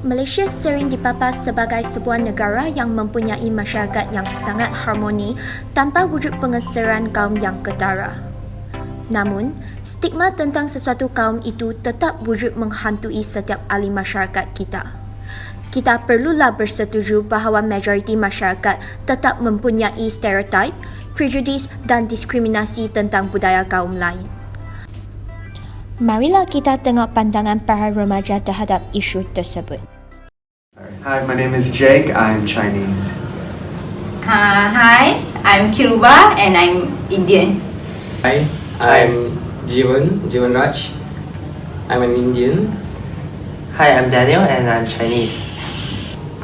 Malaysia sering dipapas sebagai sebuah negara yang mempunyai masyarakat yang sangat harmoni tanpa wujud pengeseran kaum yang ketara. Namun, stigma tentang sesuatu kaum itu tetap wujud menghantui setiap ahli masyarakat kita. Kita perlulah bersetuju bahawa majoriti masyarakat tetap mempunyai stereotype, prejudices dan diskriminasi tentang budaya kaum lain. Marilah kita tengok pandangan para remaja terhadap isu tersebut. Hi, my name is Jake. I'm Chinese. Hi, I'm Kiruba and I'm Indian. Hi, I'm Jivan Raj. I'm an Indian. Hi, I'm Daniel and I'm Chinese.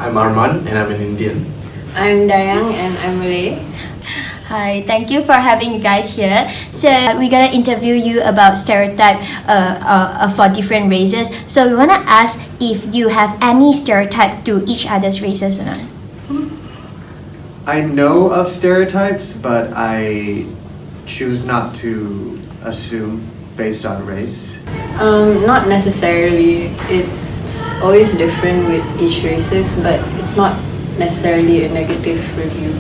I'm Arman and I'm an Indian. I'm Dayang and I'm Malay. Hi, thank you for having you guys here. So we're gonna interview you about stereotype for different races. So we wanna ask if you have any stereotype to each other's races or not. I know of stereotypes, but I choose not to assume based on race. Not necessarily. It's always different with each races, but it's not necessarily a negative review.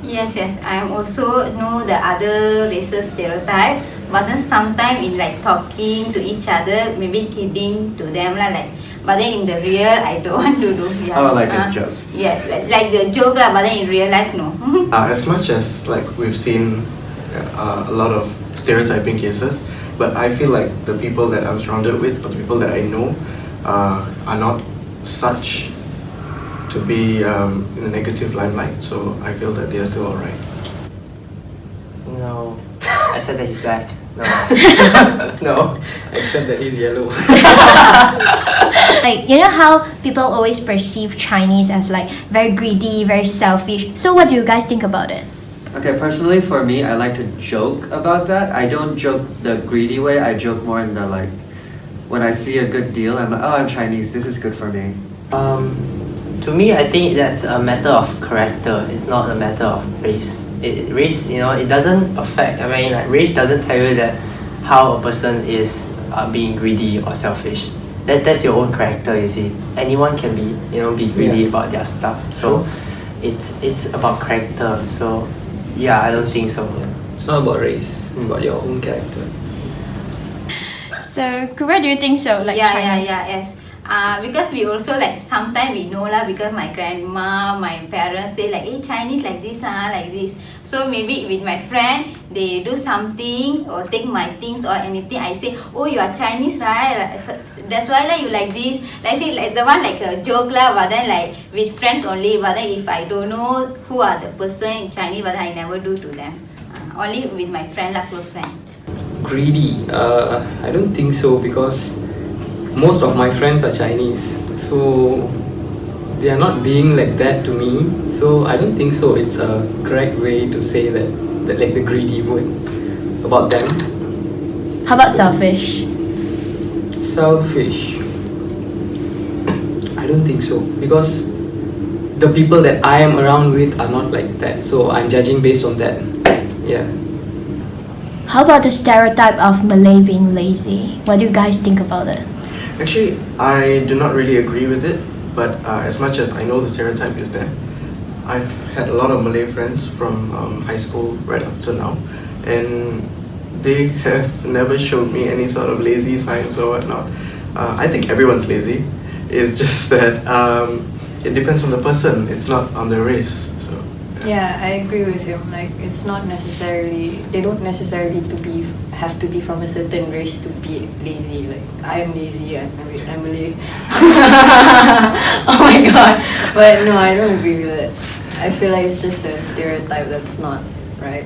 Yes, I also know the other races stereotype, but then sometimes in like talking to each other, maybe kidding to them lah, like. But then in the real, I don't want to do. Yeah. Oh, like as jokes. Yes, like the joke lah, but then in real life, no. As much as like we've seen a lot of stereotyping cases, but I feel like the people that I'm surrounded with, or the people that I know, are not such to be in a negative limelight. So I feel that they are still alright. No, I said that he's black. No. No, except that he's yellow. Like, you know how people always perceive Chinese as like very greedy, very selfish. So what do you guys think about it? Okay, personally for me, I like to joke about that. I don't joke the greedy way. I joke more in the like, when I see a good deal, I'm like, oh, I'm Chinese. This is good for me. To me, I think that's a matter of character. It's not a matter of race. Race, it doesn't affect. I mean, like race doesn't tell you that how a person is being greedy or selfish. That's your own character. You see, anyone can be greedy about their stuff. So, it's about character. So, yeah, I don't think so. It's not about race. It's about your own character. So, where do you think so? Like Chinese? Yes. Because we also like sometimes we know lah, because my grandma, my parents say like, hey, Chinese like this, like this. So maybe with my friend, they do something or take my things or anything. I say, oh, you are Chinese, right? That's why like you like this. Like say like the one like a joke lah, but then like with friends only. But then if I don't know who are the person in Chinese, but I never do to them. Only with my friend lah, close friend. Greedy? I don't think so, because most of my friends are Chinese, so they are not being like that to me. So I don't think so. It's a correct way to say that like the greedy word about them. How about selfish? Selfish? I don't think so, because the people that I am around with are not like that. So I'm judging based on that. Yeah. How about the stereotype of Malay being lazy? What do you guys think about it? Actually, I do not really agree with it, but as much as I know the stereotype is there, I've had a lot of Malay friends from high school right up to now, and they have never showed me any sort of lazy signs or whatnot. I think everyone's lazy. It's just that it depends on the person. It's not on the race. So Yeah, I agree with him. Like, it's not necessarily, they don't necessarily have to be from a certain race to be lazy. Like, I am lazy, I'm Malay. Oh my god. But no, I don't agree with it. I feel like it's just a stereotype that's not right.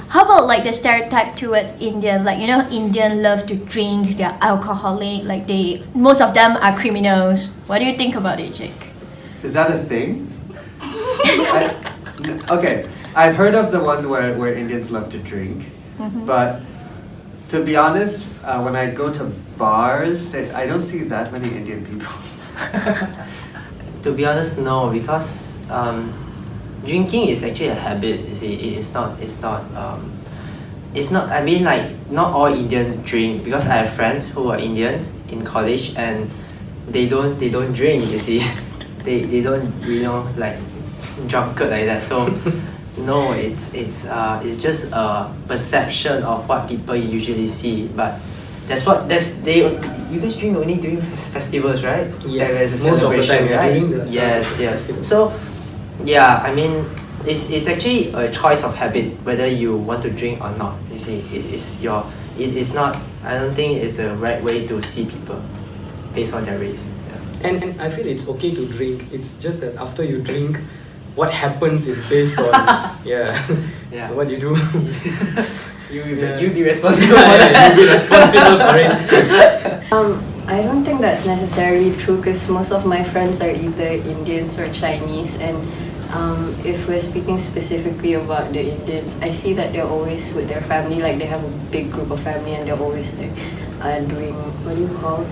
How about like the stereotype towards Indian? Like, Indian love to drink, they're alcoholic, like most of them are criminals. What do you think about it, Jake? Is that a thing? Okay, I've heard of the one where Indians love to drink, but to be honest, when I go to bars, I don't see that many Indian people. To be honest, no, because drinking is actually a habit. You see, it's not it's not. I mean, like not all Indians drink, because I have friends who are Indians in college and they don't drink. You see, they don't like drunkard like that. So no, it's just a perception of what people usually see. But you guys drink only during festivals, right? Yeah, There's a most of the celebration, time, yeah, right? during the Yes. festival. So yeah, I mean, it's actually a choice of habit whether you want to drink or not. You see, it is not. I don't think it's a right way to see people based on their race. Yeah. And I feel it's okay to drink. It's just that after you drink, what happens is based on Yeah. what you do. You be responsible for Yeah, that. you be responsible for it. I don't think that's necessarily true because most of my friends are either Indians or Chinese, and if we're speaking specifically about the Indians, I see that they're always with their family, like they have a big group of family and they're always like doing, what do you call,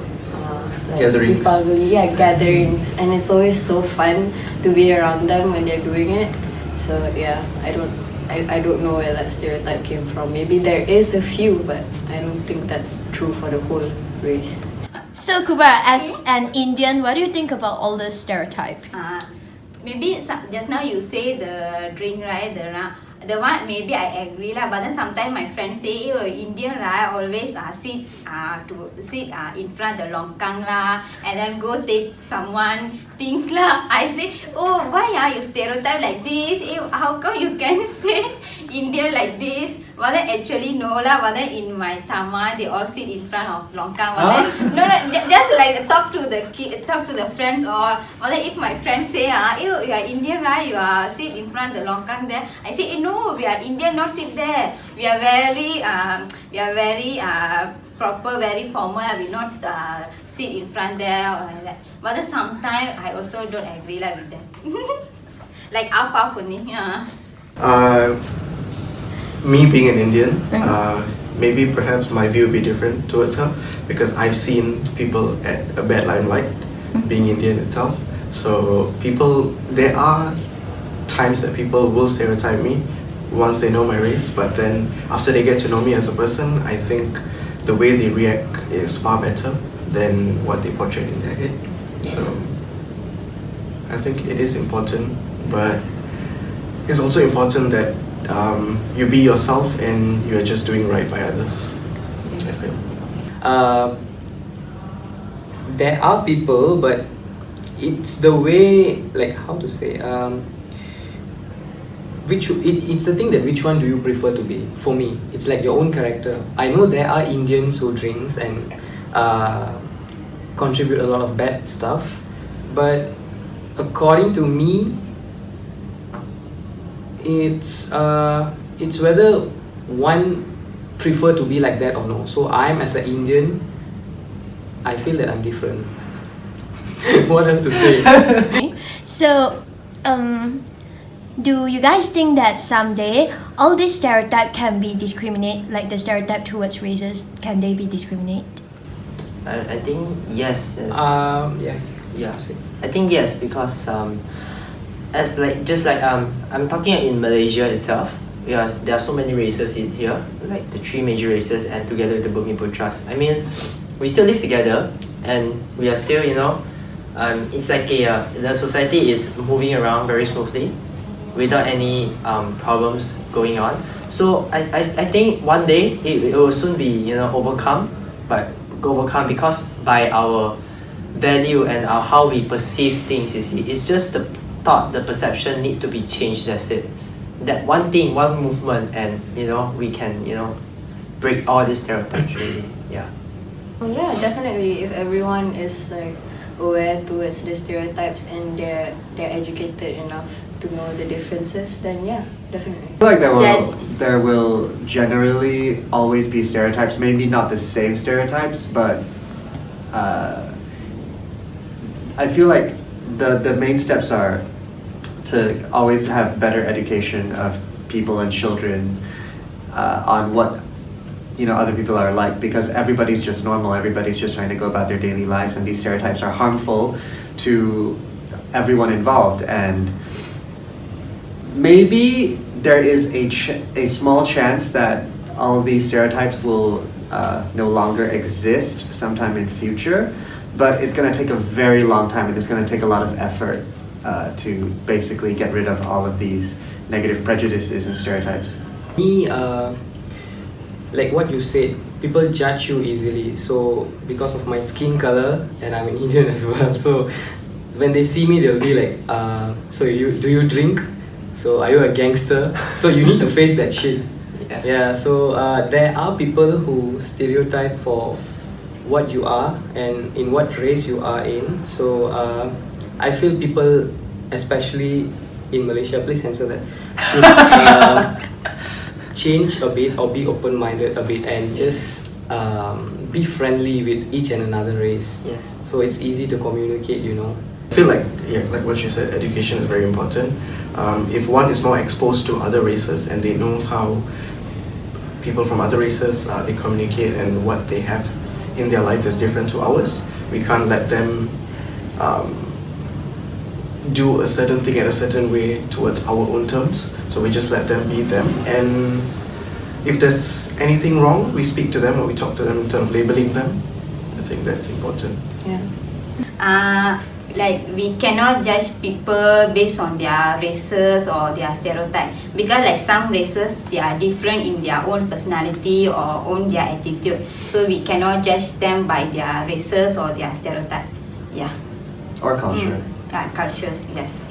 like Gatherings. Deepavali, yeah, gatherings, and it's always so fun to be around them when they're doing it. So yeah, I don't know where that stereotype came from. Maybe there is a few, but I don't think that's true for the whole race. So Kuba, as an Indian, what do you think about all this stereotype? Maybe just now you say the drink, right? The one maybe I agree lah. But then sometimes my friends say, "Oh, Indian right always sit in front the longkang lah, and then go take someone things lah." I say, "Oh, why you stereotype like this? How come you can say Indian like this?" But then actually no lah. But then in my Tama, they all sit in front of longkang. But then no, just like talk to the friends or. But then if my friends say you are Indian right, you are sit in front the longkang there. I say no, we are Indian, not sit there. We are very proper, very formal. We not sit in front there or like that. But then sometimes I also don't agree lah with them. Like half only. Yeah. Me being an Indian, maybe perhaps my view will be different towards her because I've seen people at a bad limelight, being Indian itself. So there are times that people will stereotype me once they know my race, but then after they get to know me as a person, I think the way they react is far better than what they portray in their head. So I think it is important, but it's also important that you be yourself and you're just doing right by others, I feel. There are people, but it's the way, like how to say, it's the thing that which one do you prefer to be. For me, it's like your own character. I know there are Indians who drinks and contribute a lot of bad stuff, but according to me, it's whether one prefer to be like that or no. So I'm as an Indian, I feel that I'm different. What else to say? So, do you guys think that someday all these stereotypes can be discriminate, like the stereotype towards races, can they be discriminate? I think yes. Yeah. I think yes, because I'm talking in Malaysia itself, because there are so many races in here, like the 3 major races, and together with the Bumiputras. I mean, we still live together, and we are still, it's like the society is moving around very smoothly, without any problems going on. So I think one day it will soon be overcome because by our value and how we perceive things. You see, it's just the thought, the perception needs to be changed. That's it. That one thing, one movement, and we can break all these stereotypes. Really, yeah. Well, yeah, definitely. If everyone is like aware towards the stereotypes and they're educated enough to know the differences, then yeah, definitely. I feel like there will generally always be stereotypes. Maybe not the same stereotypes, but I feel like the main steps are to always have better education of people and children on what other people are like, because everybody's just normal, everybody's just trying to go about their daily lives, and these stereotypes are harmful to everyone involved. And maybe there is a small chance that all these stereotypes will no longer exist sometime in future, but it's going to take a very long time, and it's going to take a lot of effort to basically get rid of all of these negative prejudices and stereotypes. Me, like what you said, people judge you easily. So because of my skin color, and I'm an Indian as well, so when they see me, they'll be like, so do you drink? So are you a gangster? So you need to face that shit. Yeah, so there are people who stereotype for what you are and in what race you are in. So I feel people, especially in Malaysia, please censor that, should change a bit or be open-minded a bit and just be friendly with each and another race. Yes. So it's easy to communicate, you know. I feel like, yeah, like what you said, education is very important. If one is more exposed to other races and they know how people from other races they communicate and what they have in their life is different to ours, we can't let them do a certain thing at a certain way towards our own terms. So we just let them be them. And if there's anything wrong, we speak to them or we talk to them in terms of labeling them. I think that's important. Yeah. Like we cannot judge people based on their races or their stereotype, because like some races they are different in their own personality or own their attitude, so we cannot judge them by their races or their stereotype. Yeah. Or culture. Cultures, yes.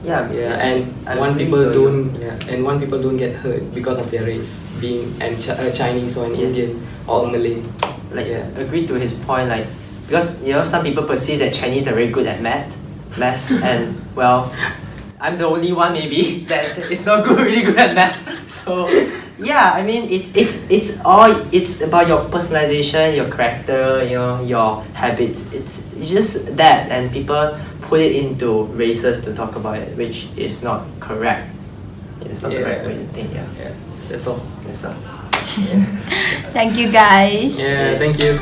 Yeah, And one people don't get hurt because of their race, being a Chinese or an Yes. Indian or a Malay. Like agree to his point, like because some people perceive that Chinese are very good at math, and well, I'm the only one maybe that is not really good at math. So yeah, I mean it's about your personalization, your character, your habits. It's just that, and people put it into races to talk about it, which is not correct. It's not the right way to think. Yeah, that's all. That's all. Thank you guys. Yeah, thank you.